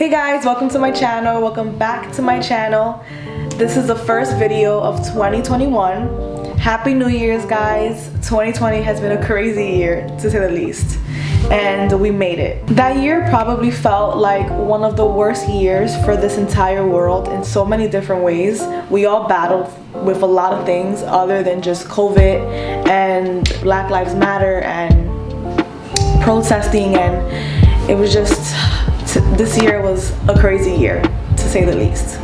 Hey guys, welcome to my channel. Welcome back to my channel. This is the first video of 2021. Happy New Year's, guys. 2020 has been a crazy year, to say the least, and we made it. That year probably felt like one of the worst years for this entire world in so many different ways. We all battled with a lot of things other than just COVID and Black Lives Matter and protesting, and it was just, this year was a crazy year, to say the least.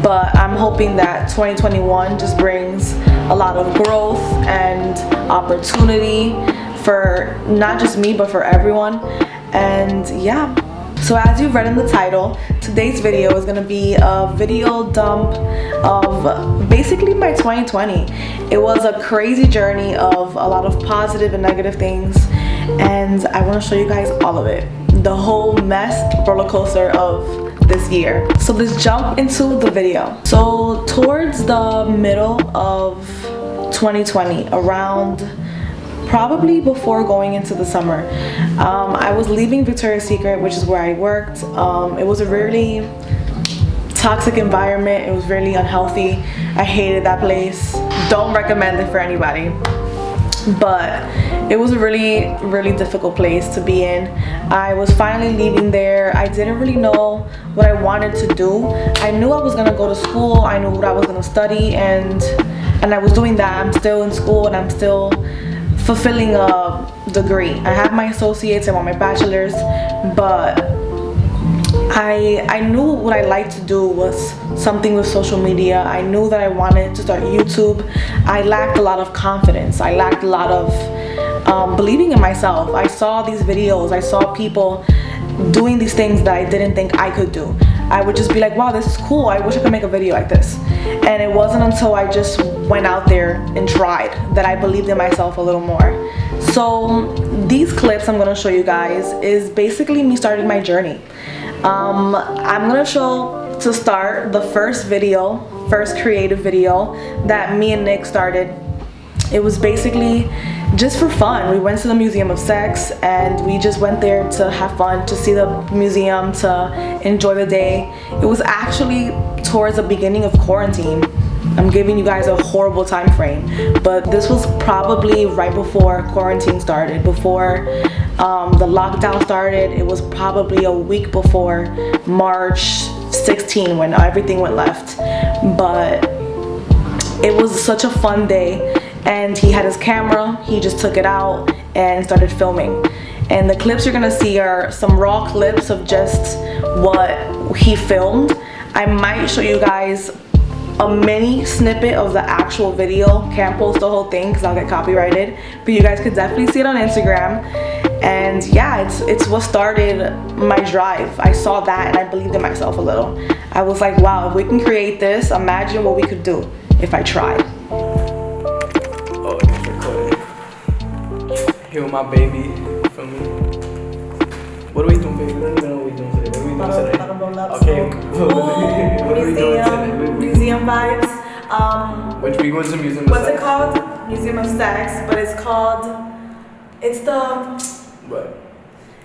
But I'm hoping that 2021 just brings a lot of growth and opportunity for not just me but for everyone. And yeah, so as you've read in the title, today's video is going to be a video dump of basically my 2020. It was a crazy journey of a lot of positive and negative things, and I want to show you guys all of it. The whole mess roller coaster of this year. So let's jump into the video. So towards the middle of 2020, around probably before going into the summer, I was leaving Victoria's Secret, which is where I worked. It was a really toxic environment. It was really unhealthy. I hated that place. Don't recommend it for anybody. But it was a really difficult place to be in. I was finally leaving there. I didn't really know what I wanted to do. I knew I was gonna go to school. I knew what I was gonna study, and I was doing that. I'm still in school and I'm still fulfilling a degree. I have my associates and my bachelor's, but I knew what I liked to do was something with social media. I knew that I wanted to start YouTube. I lacked a lot of confidence. I lacked a lot of believing in myself. I saw these videos. I saw people doing these things that I didn't think I could do. I would just be like, wow, this is cool. I wish I could make a video like this. And it wasn't until I just went out there and tried that I believed in myself a little more. So these clips I'm gonna show you guys is basically me starting my journey. I'm gonna show, to start, the first creative video that me and Nick started. It was basically just for fun. We went to the Museum of Sex and we just went there to have fun, to see the museum, to enjoy the day. It was actually towards the beginning of quarantine. I'm giving you guys a horrible time frame, but this was probably right before quarantine started, before the lockdown started. It was probably a week before March 16 when everything went left. But it was such a fun day, and he had his camera. He just took it out and started filming. And the clips you're gonna see are some raw clips of just what he filmed. I might show you guys a mini snippet of the actual video. Can't post the whole thing because I'll get copyrighted, but you guys could definitely see it on Instagram. And yeah, it's what started my drive. I saw that and I believed in myself a little. I was like, wow, if we can create this, imagine what we could do if I tried. Oh, it's recorded. Here with my baby, for me. What are we doing, baby? I don't even know what we're doing today. What are we doing today? Okay. What are we doing today? Museum vibes. Which we going to Museum of Sex. What's it called? Museum of Sex, but it's the... What?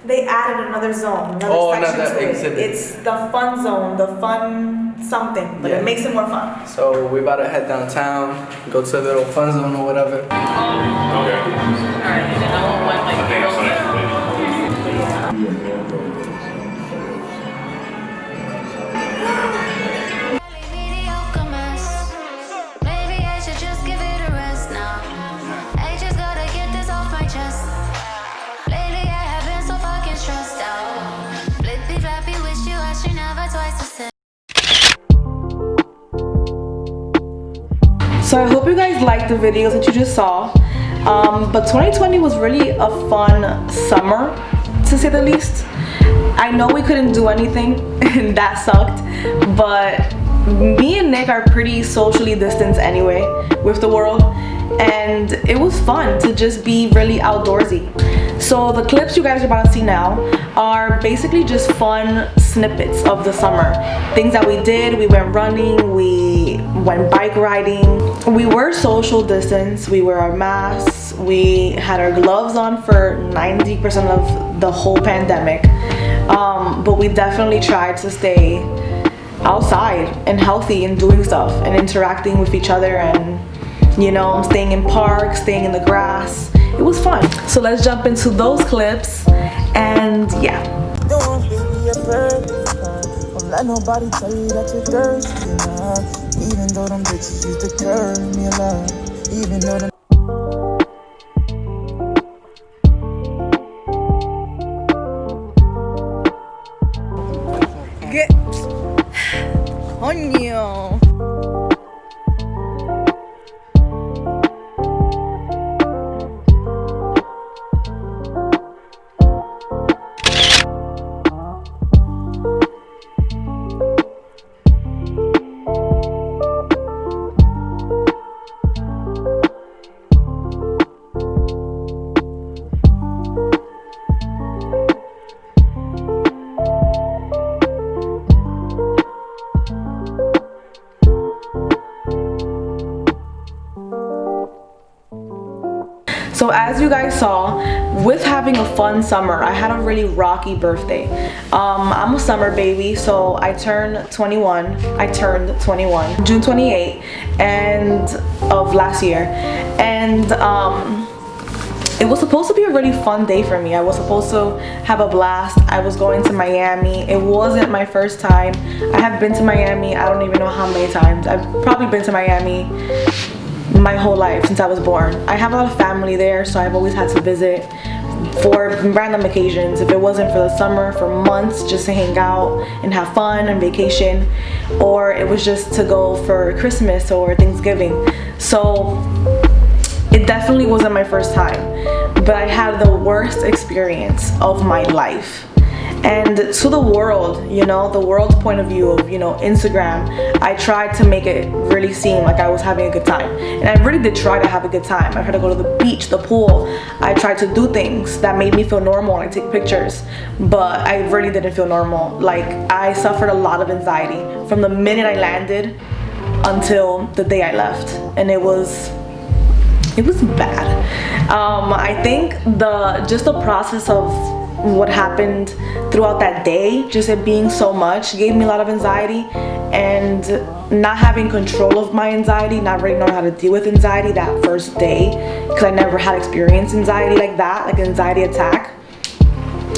They added another zone, another section not that to it. exhibit. It's the fun zone, the fun something, but Yeah. it makes it more fun. So we're about to head downtown, go to a little fun zone or whatever. Okay. Alright, and then I want one like So I hope you guys liked the videos that you just saw. But 2020 was really a fun summer, to say the least. I know we couldn't do anything and that sucked, but me and Nick are pretty socially distanced anyway with the world, and it was fun to just be really outdoorsy. So the clips you guys are about to see now are basically just fun snippets of the summer. Things that we did. We went running, we went bike riding. We were social distance, we wore our masks, we had our gloves on for 90% of the whole pandemic. But we definitely tried to stay outside and healthy and doing stuff and interacting with each other and, you know, staying in parks, staying in the grass. It was fun. So let's jump into those clips and yeah. Don't be a bird. Don't let nobody tell you that you're thirsty, nah. Even though them bitches used to curve me a lot. Even though them Get Coño. So as you guys saw, with having a fun summer, I had a really rocky birthday. I'm a summer baby, so I turned 21. I turned 21 June 28th of last year, and it was supposed to be a really fun day for me. I was supposed to have a blast. I was going to Miami. It wasn't my first time. I have been to Miami, I don't even know how many times. I've probably been to Miami my whole life since I was born. I have a lot of family there, so I've always had to visit for random occasions. If it wasn't for the summer, for months, just to hang out and have fun and vacation, or it was just to go for Christmas or Thanksgiving. So it definitely wasn't my first time, but I had the worst experience of my life. And to the world, you know, the world's point of view of, you know, Instagram, I tried to make it really seem like I was having a good time. And I really did try to have a good time. I tried to go to the beach, the pool. I tried to do things that made me feel normal, like take pictures. But I really didn't feel normal. Like, I suffered a lot of anxiety from the minute I landed until the day I left. And it was bad. I think just the process of what happened throughout that day, just it being so much, gave me a lot of anxiety, and not having control of my anxiety, not really knowing how to deal with anxiety that first day, because I never had experienced anxiety like that, like an anxiety attack,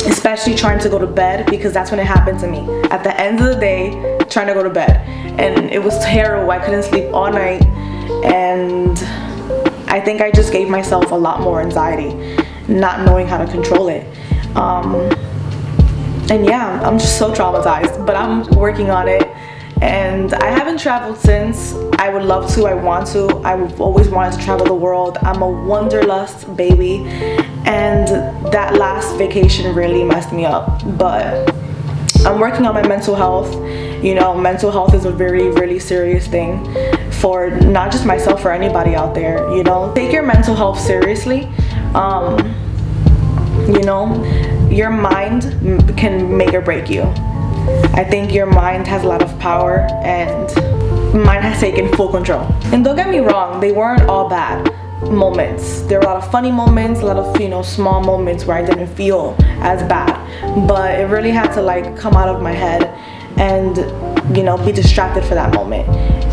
especially trying to go to bed, because that's when it happened to me. At the end of the day, trying to go to bed, and it was terrible. I couldn't sleep all night, and I think I just gave myself a lot more anxiety, not knowing how to control it. And yeah, I'm just so traumatized, but I'm working on it, and I haven't traveled since. I would love to, I want to. I've always wanted to travel the world. I'm a wanderlust baby, and that last vacation really messed me up, but I'm working on my mental health. You know, mental health is a very, really serious thing for not just myself, for anybody out there. You know, take your mental health seriously. You know, your mind can make or break you. I think your mind has a lot of power, and mine has taken full control. And don't get me wrong, they weren't all bad moments. There were a lot of funny moments, a lot of, you know, small moments where I didn't feel as bad, but it really had to like come out of my head and, you know, be distracted for that moment.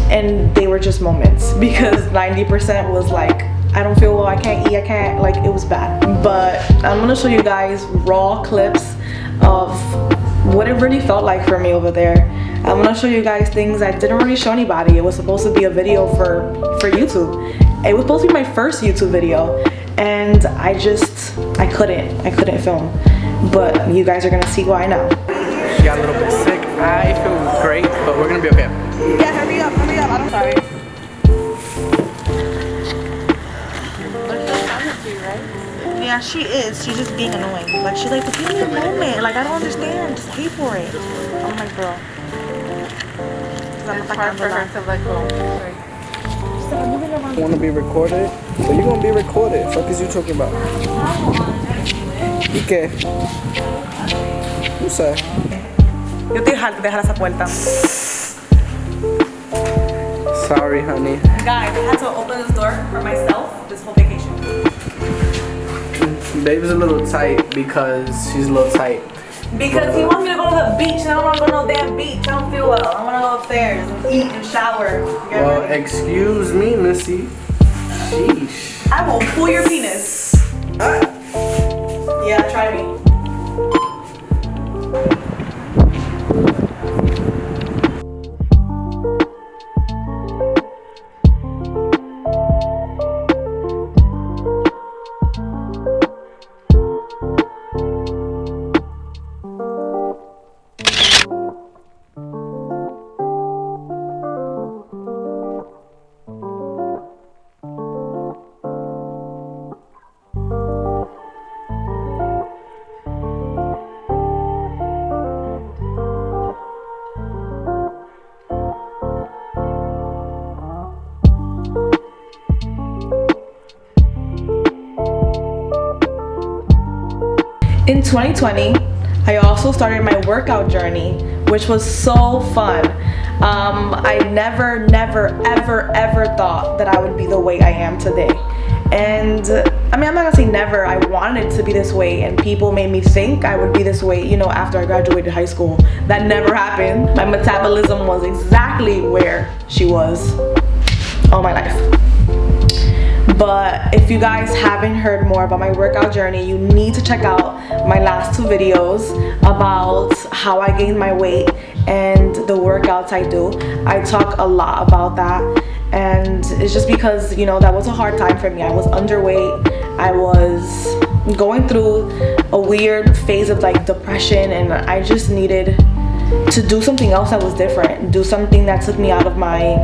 And they were just moments, because 90% was like, I don't feel well, I can't eat, I can't, like, it was bad. But I'm gonna show you guys raw clips of what it really felt like for me over there. I'm gonna show you guys things I didn't really show anybody. It was supposed to be a video for YouTube. It was supposed to be my first YouTube video, and I couldn't film. But you guys are gonna see why now. She got a little bit sick. I feel great, but we're gonna be okay. Yeah, hurry up, I'm sorry. Yeah, she is. She's just being annoying. Like, she's like, but give me a moment. Like, I don't understand. Just pay for it. I'm like, bro. It's hard for her to let go. I want to be recorded, but you're gonna be recorded. What is you talking about? ¿Y qué? No sé. Yo te dije que dejar esa puerta. Sorry, honey. Guys, I had to open this door for myself this whole vacation. Babe's a little tight because she's a little tight. Because he wants me to go to the beach and I don't want to go to no damn beach. I don't feel well. I want to go upstairs and eat and shower. Well, excuse me, Missy. Sheesh. I will pull your penis. Yeah, try me. In 2020, I also started my workout journey, which was so fun. I never, ever thought that I would be the way I am today. And I mean, I'm not gonna say never. I wanted to be this way, and people made me think I would be this way, you know, after I graduated high school. That never happened. My metabolism was exactly where she was all my life. But if you guys haven't heard more about my workout journey, you need to check out my last 2 videos about how I gained my weight and the workouts I do. I talk a lot about that, and it's just because, you know, that was a hard time for me. I was underweight. I was going through a weird phase of like depression, and I just needed to do something else that was different, do something that took me out of my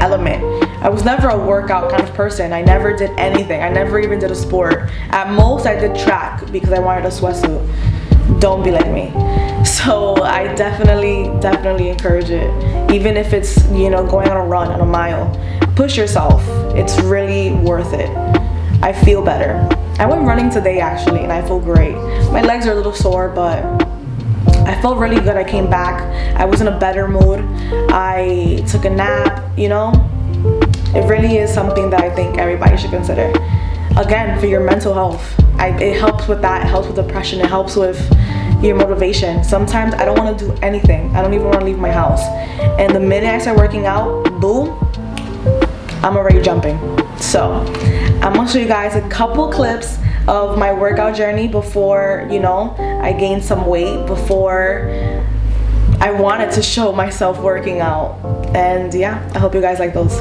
element. I was never a workout kind of person. I never did anything. I never even did a sport. At most, I did track because I wanted a sweatsuit. Don't be like me. So I definitely encourage it. Even if it's, you know, going on a run on a mile, push yourself. It's really worth it. I feel better. I went running today actually, and I feel great. My legs are a little sore, but I felt really good. I came back. I was in a better mood. I took a nap, you know. It really is something that I think everybody should consider. Again, for your mental health. It helps with that. It helps with depression. It helps with your motivation. Sometimes I don't want to do anything. I don't even want to leave my house. And the minute I start working out, boom, I'm already jumping. So I'm going to show you guys a couple clips of my workout journey before, you know, I gained some weight, before I wanted to show myself working out. And yeah, I hope you guys like those.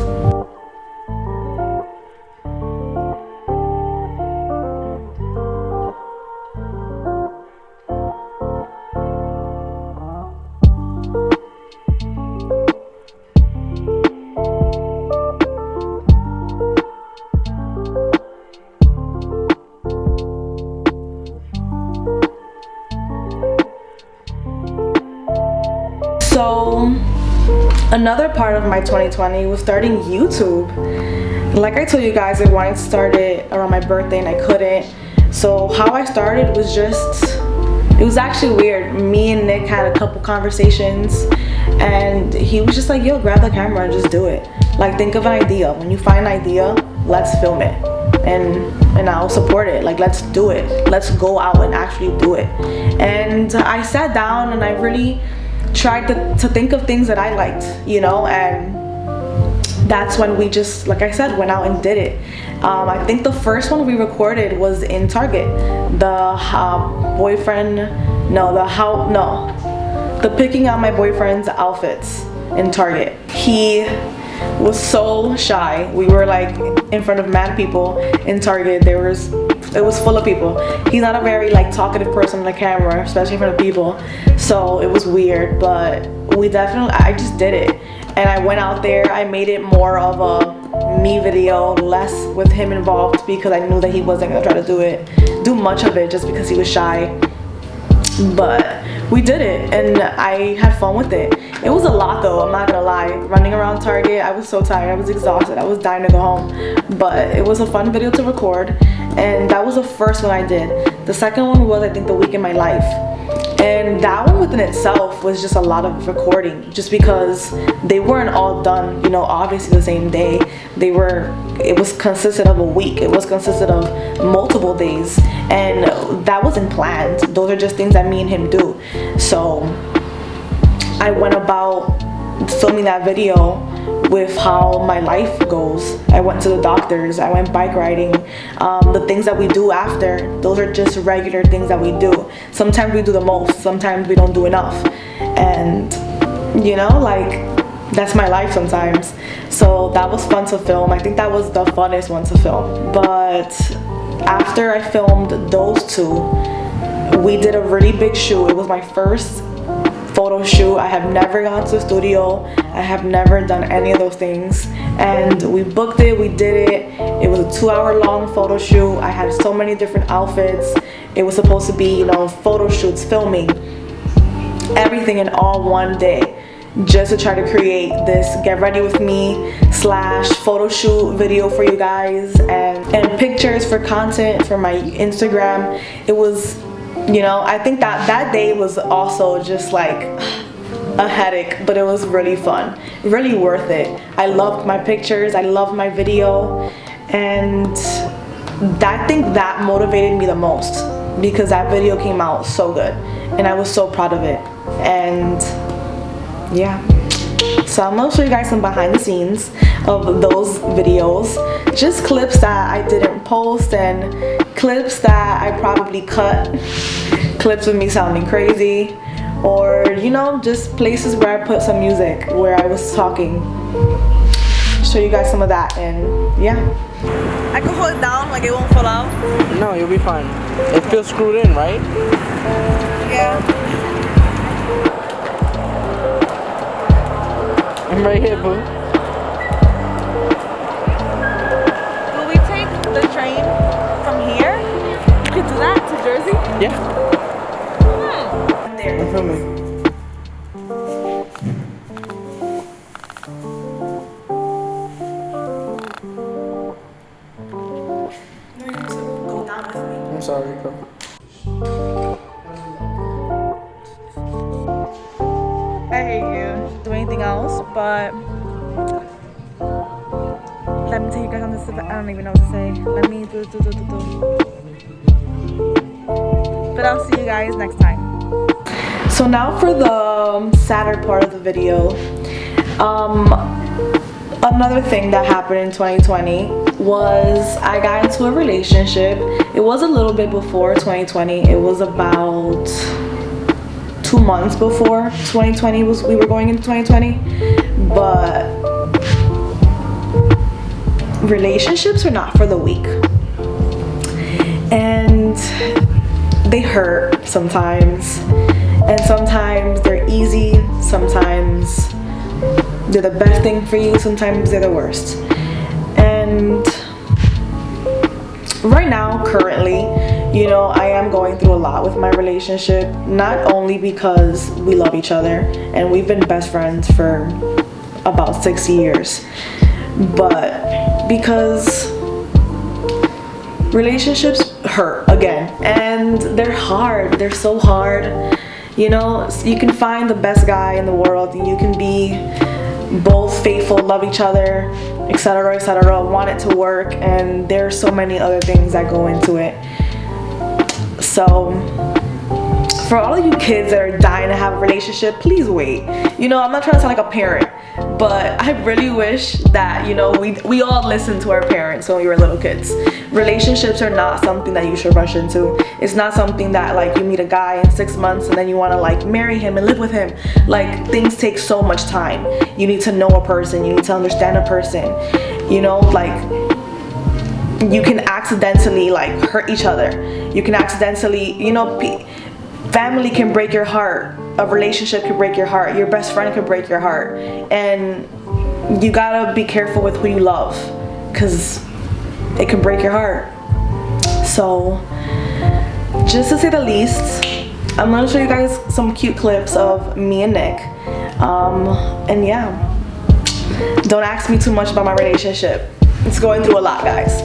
So another part of my 2020 was starting YouTube. Like I told you guys, I wanted to start it around my birthday and I couldn't. So how I started was just, it was actually weird. Me and Nick had a couple conversations and he was just like, yo, grab the camera and just do it. Like, think of an idea. When you find an idea, let's film it. And I'll support it. Like, let's do it. Let's go out and actually do it. And I sat down and I really tried to think of things that I liked, you know, and that's when we just, like I said, went out and did it. I think the first one we recorded was in Target. The picking out my boyfriend's outfits in Target. He was so shy. We were like in front of mad people in Target. It was full of people. He's not a very like talkative person on the camera, especially in front of people. So it was weird, but I just did it. And I went out there, I made it more of a me video, less with him involved, because I knew that he wasn't gonna try to do much of it just because he was shy. But we did it and I had fun with it. It was a lot though, I'm not gonna lie. Running around Target, I was so tired, I was exhausted, I was dying to go home. But it was a fun video to record, and that was the first one I did. The second one was, I think, the week in my life. And that one within itself was just a lot of recording, just because they weren't all done, you know, obviously the same day. It was consisted of a week. It was consisted of multiple days, and that wasn't planned. Those are just things that me and him do. So I went about filming that video with how my life goes. I went to the doctors, I went bike riding. The things that we do after, those are just regular things that we do. Sometimes we do the most, sometimes we don't do enough. And you know, like, that's my life sometimes. So that was fun to film. I think that was the funnest one to film. But after I filmed those two, we did a really big shoot. It was my first photo shoot. I have never gone to a studio. I have never done any of those things. And we booked it, we did it. It was a 2-hour long photo shoot. I had so many different outfits. It was supposed to be, you know, photo shoots, filming, everything in all one day, just to try to create this get ready with me / photo shoot video for you guys, and pictures for content for my Instagram. It was, you know, I think that day was also just like a headache, but it was really fun, really worth it. I loved my pictures, I loved my video, and I think that motivated me the most, because that video came out so good and I was so proud of it. And yeah, so I'm gonna show you guys some behind the scenes of those videos, just clips that I didn't post and clips that I probably cut, clips of me sounding crazy, or you know, just places where I put some music where I was talking. Show you guys some of that. And yeah, I can hold it down, like it won't fall out. No, you'll be fine. It feels screwed in, right? Yeah. I'm right here, boo. Will we take the train from here? You could do that to Jersey? Yeah. There. I'm filming. No, you need to go down with me. I'm sorry, go. I hate you. Do anything else, but let me take you guys on this. I don't even know what to say. Let me do. But I'll see you guys next time. So now for the sadder part of the video. Another thing that happened in 2020 was I got into a relationship. It was a little bit before 2020. It was about 2 months before 2020 we were going into 2020. But relationships are not for the weak, and they hurt sometimes, and sometimes they're easy, sometimes they're the best thing for you, sometimes they're the worst. And right now, currently, you know, I am going through a lot with my relationship, not only because we love each other and we've been best friends for about 6 years, but because relationships hurt again, and they're hard. They're so hard. You know, you can find the best guy in the world, and you can be both faithful, love each other, etc., etc., want it to work, and there's so many other things that go into it. So for all of you kids that are dying to have a relationship, please wait. You know, I'm not trying to sound like a parent, but I really wish that, you know, we all listened to our parents when we were little kids. Relationships are not something that you should rush into. It's not something that, like, you meet a guy in 6 months and then you want to, like, marry him and live with him. Like, things take so much time. You need to know a person. You need to understand a person. You know, like, you can accidentally, like, hurt each other. You can accidentally, you know, family can break your heart. A relationship can break your heart. Your best friend can break your heart. And you gotta be careful with who you love, because it can break your heart. So, just to say the least, I'm gonna show you guys some cute clips of me and Nick. And yeah, don't ask me too much about my relationship. It's going through a lot, guys.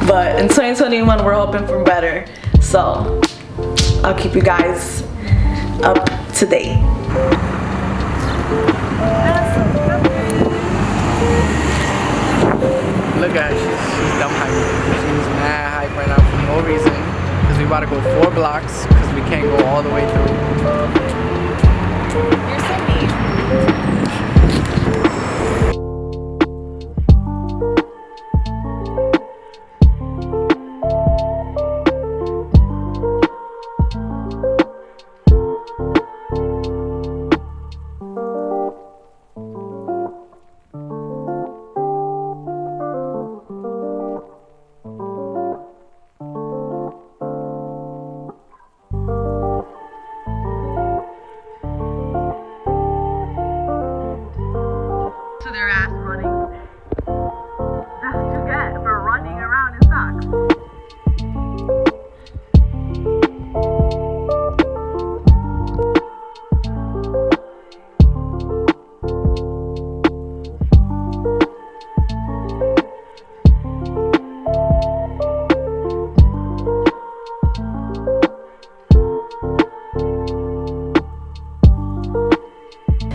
But in 2021, we're hoping for better. So, I'll keep you guys up to date. Look at her, she's dumb hype. She's mad hype right now for no reason. Because we about to go 4 blocks because we can't go all the way through. You're so mean. Their ass running. That's what you get for running around in socks.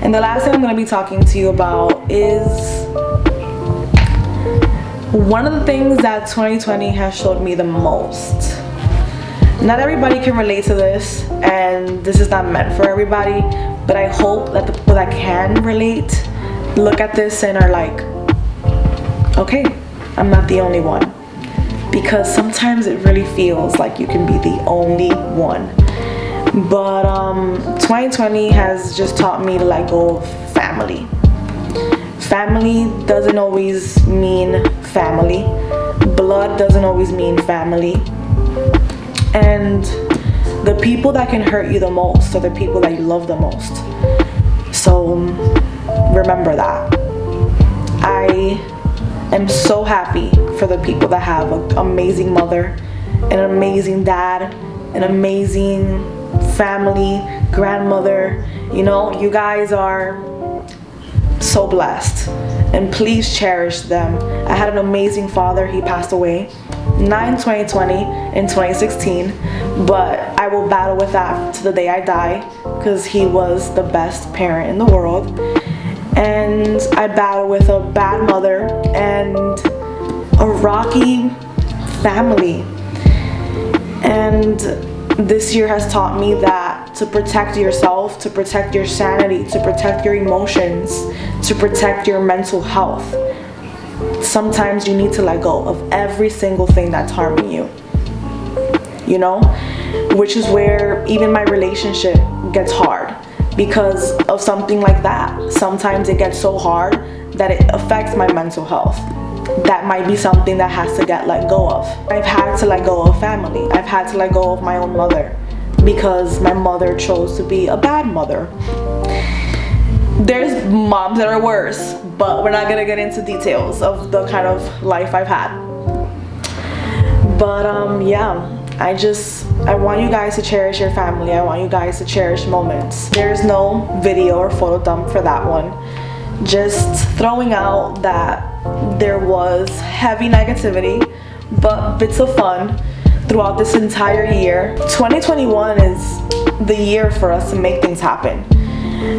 And the last thing I'm going to be talking to you about is one of the things that 2020 has showed me the most. Not everybody can relate to this, and this is not meant for everybody, but I hope that the people that can relate look at this and are like, okay, I'm not the only one. Because sometimes it really feels like you can be the only one. But 2020 has just taught me to let go of family. Family doesn't always mean family. Blood doesn't always mean family. And the people that can hurt you the most are the people that you love the most. So remember that. I am so happy for the people that have an amazing mother, an amazing dad, an amazing family, grandmother. You know, you guys are so blessed, and please cherish them. I had an amazing father. He passed away, not in 2020, in 2016, but I will battle with that to the day I die, because he was the best parent in the world. And I battle with a bad mother and a rocky family. And this year has taught me that to protect yourself, to protect your sanity, to protect your emotions, to protect your mental health, sometimes you need to let go of every single thing that's harming you. You know? Which is where even my relationship gets hard because of something like that. Sometimes it gets so hard that it affects my mental health. That might be something that has to get let go of. I've had to let go of family. I've had to let go of my own mother because my mother chose to be a bad mother. There's moms that are worse, but we're not gonna get into details of the kind of life I've had. But yeah, I want you guys to cherish your family. I want you guys to cherish moments. There's no video or photo dump for that one. Just throwing out that there was heavy negativity, but bits of fun throughout this entire year. 2021 is the year for us to make things happen.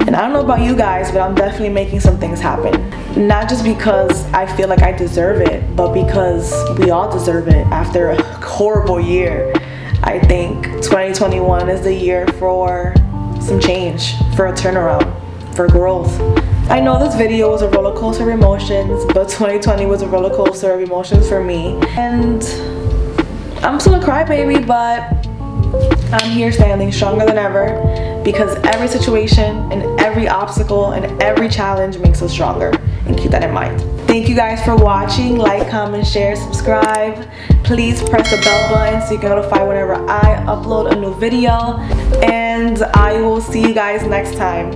And I don't know about you guys, but I'm definitely making some things happen. Not just because I feel like I deserve it, but because we all deserve it after a horrible year. I think 2021 is the year for some change, for a turnaround, for growth. I know this video was a roller coaster of emotions, but 2020 was a roller coaster of emotions for me. And I'm still a crybaby, but I'm here standing stronger than ever because every situation and every obstacle and every challenge makes us stronger. And keep that in mind. Thank you guys for watching. Like, comment, share, subscribe. Please press the bell button so you can notify whenever I upload a new video. And I will see you guys next time.